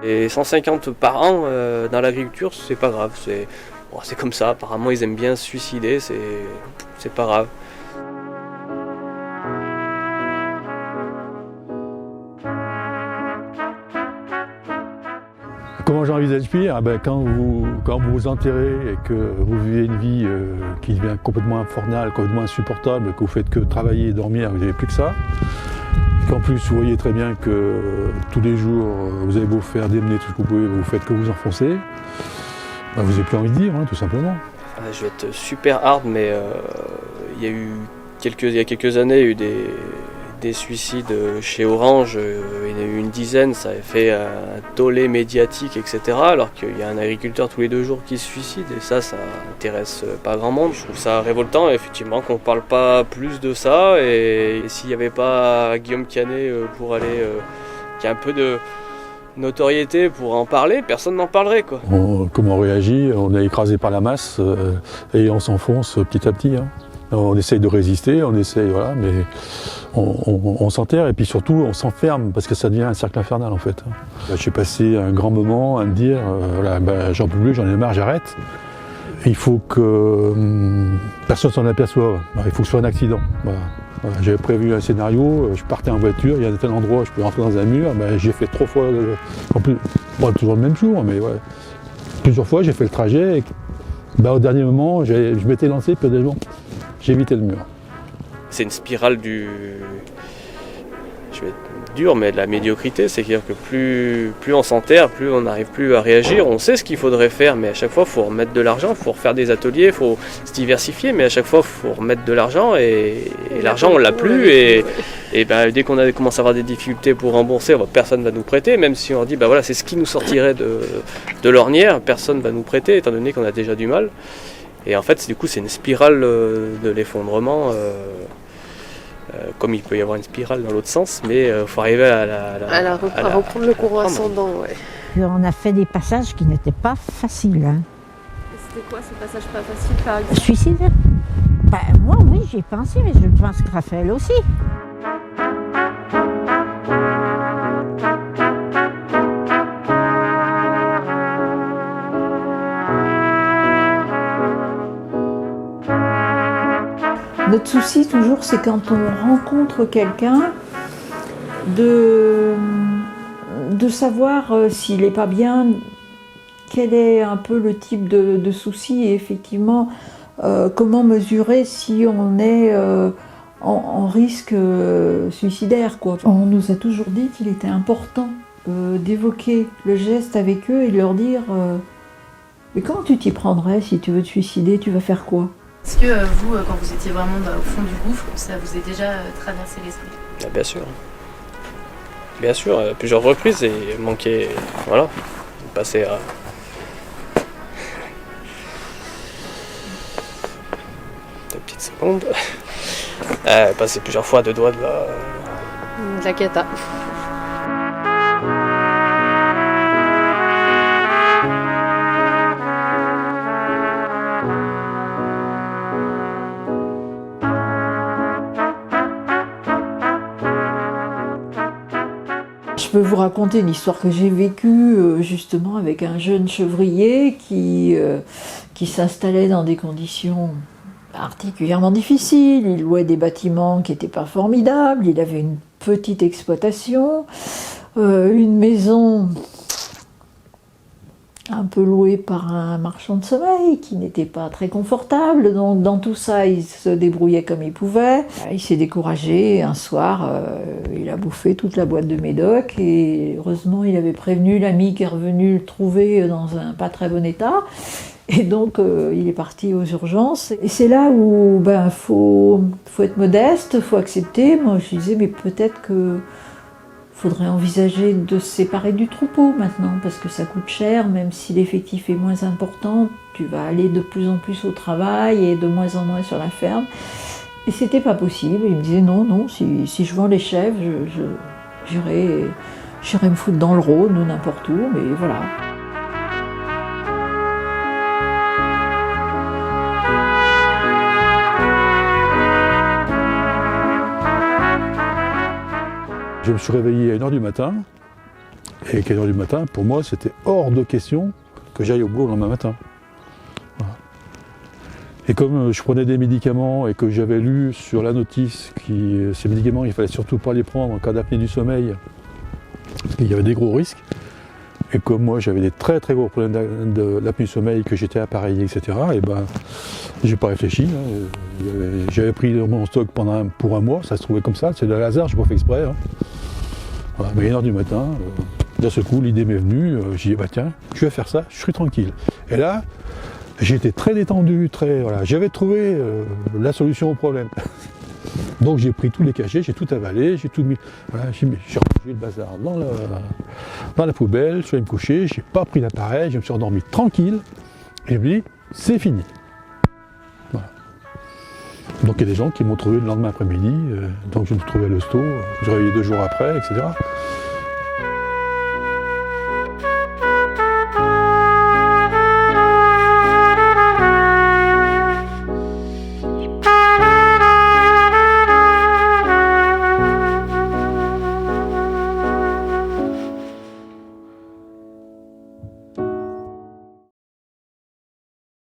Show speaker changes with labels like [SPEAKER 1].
[SPEAKER 1] Et 150 par an dans l'agriculture, c'est pas grave. C'est comme ça, apparemment ils aiment bien se suicider, c'est pas grave.
[SPEAKER 2] Comment j'envisage pire? Quand vous enterrez et que vous vivez une vie qui devient complètement infernale, complètement insupportable, que vous faites que travailler et dormir, vous n'avez plus que ça. Qu'en plus, vous voyez très bien que tous les jours, vous avez beau faire démener tout ce que vous pouvez, vous faites que vous enfoncer, vous n'avez plus envie de vivre, tout simplement.
[SPEAKER 1] Je vais être super hard, mais il y a quelques années, il y a eu des suicides chez Orange. Il y en a eu une dizaine, ça avait fait un tollé médiatique, etc. Alors qu'il y a un agriculteur tous les 2 jours qui se suicide, et ça intéresse pas grand monde. Je trouve ça révoltant, effectivement, qu'on parle pas plus de ça. Et s'il n'y avait pas Guillaume Canet qui a un peu de notoriété pour en parler, personne n'en parlerait, quoi.
[SPEAKER 2] Comment on réagit? On est écrasé par la masse et on s'enfonce petit à petit. On essaye de résister, mais on s'enterre et puis surtout on s'enferme parce que ça devient un cercle infernal en fait. J'ai passé un grand moment à me dire, j'en peux plus, j'en ai marre, j'arrête. Il faut que personne s'en aperçoive, il faut que ce soit un accident. Voilà. J'avais prévu un scénario, je partais en voiture, il y a un tel endroit où je peux rentrer dans un mur, j'ai fait 3 fois, en plus, toujours le même jour, mais ouais, plusieurs fois j'ai fait le trajet. Au dernier moment, je m'étais lancé, puis j'ai évité le mur.
[SPEAKER 1] C'est une spirale je vais être dur, mais de la médiocrité. C'est-à-dire que plus on s'enterre, plus on n'arrive plus à réagir. On sait ce qu'il faudrait faire, mais à chaque fois, il faut remettre de l'argent, il faut refaire des ateliers, il faut se diversifier, mais à chaque fois, il faut remettre de l'argent, et l'argent, on l'a plus. Et dès qu'on commence à avoir des difficultés pour rembourser, personne ne va nous prêter, même si on dit, voilà, c'est ce qui nous sortirait de l'ornière, personne ne va nous prêter, étant donné qu'on a déjà du mal. Et en fait, du coup, c'est une spirale de l'effondrement, comme il peut y avoir une spirale dans l'autre sens, mais il faut arriver à
[SPEAKER 3] reprendre le courant ascendant. Ouais.
[SPEAKER 4] On a fait des passages qui n'étaient pas faciles.
[SPEAKER 3] C'était quoi ces passages pas faciles, par exemple?
[SPEAKER 4] Suicide? Moi, oui, j'y ai pensé, mais je pense que Raphaël aussi.
[SPEAKER 5] Notre souci toujours, c'est quand on rencontre quelqu'un, de savoir s'il n'est pas bien, quel est un peu le type de souci et effectivement comment mesurer si on est en risque suicidaire, quoi. On nous a toujours dit qu'il était important d'évoquer le geste avec eux et de leur dire mais comment tu t'y prendrais si tu veux te suicider, tu vas faire quoi?
[SPEAKER 3] Est-ce que vous, quand vous étiez vraiment au fond du gouffre, ça vous est déjà traversé l'esprit?
[SPEAKER 1] Bien sûr. Bien sûr, à plusieurs reprises, et manquer, voilà, de passer à... 2 petites secondes. Passer plusieurs fois à 2 doigts de
[SPEAKER 3] la cata.
[SPEAKER 5] Je peux vous raconter une histoire que j'ai vécue justement avec un jeune chevrier qui s'installait dans des conditions particulièrement difficiles. Il louait des bâtiments qui n'étaient pas formidables, il avait une petite exploitation, une maison un peu louée par un marchand de sommeil qui n'était pas très confortable. Donc dans tout ça, il se débrouillait comme il pouvait. Il s'est découragé. Un soir, il a bouffé toute la boîte de médoc et heureusement, il avait prévenu l'ami qui est revenu le trouver dans un pas très bon état. Et donc, il est parti aux urgences. Et c'est là où faut être modeste, faut accepter. Moi, je disais, mais peut-être que faudrait envisager de se séparer du troupeau maintenant, parce que ça coûte cher, même si l'effectif est moins important, tu vas aller de plus en plus au travail et de moins en moins sur la ferme. Et c'était pas possible. Il me disait non, si je vends les chèvres, j'irai me foutre dans le Rhône ou n'importe où, mais voilà. Je me suis réveillé à 1h du matin,
[SPEAKER 2] Et 4h du matin, pour moi, c'était hors de question que j'aille au boulot le lendemain matin. Voilà. Et comme je prenais des médicaments et que j'avais lu sur la notice que ces médicaments, il ne fallait surtout pas les prendre en cas d'apnée du sommeil, parce qu'il y avait des gros risques, et comme moi j'avais des très très gros problèmes de l'apnée du sommeil, que j'étais appareillé, etc., et ben j'ai pas réfléchi. J'avais pris mon stock pour un mois, ça se trouvait comme ça, c'est de hasard, je n'ai pas fait exprès. Hein. Voilà, mais 1h du matin, d'un seul coup l'idée m'est venue, j'ai dit bah tiens, je vais faire ça, je suis tranquille. Et là, j'étais très détendu, voilà, j'avais trouvé la solution au problème. Donc j'ai pris tous les cachets, j'ai tout avalé, j'ai tout mis, voilà, j'ai rangé le bazar dans la poubelle, je suis allé me coucher, j'ai pas pris l'appareil, je me suis endormi tranquille, et je me dis, c'est fini. Voilà. Donc il y a des gens qui m'ont trouvé le lendemain après-midi, donc je me trouvais à l'hosto, je réveillais 2 jours après, etc.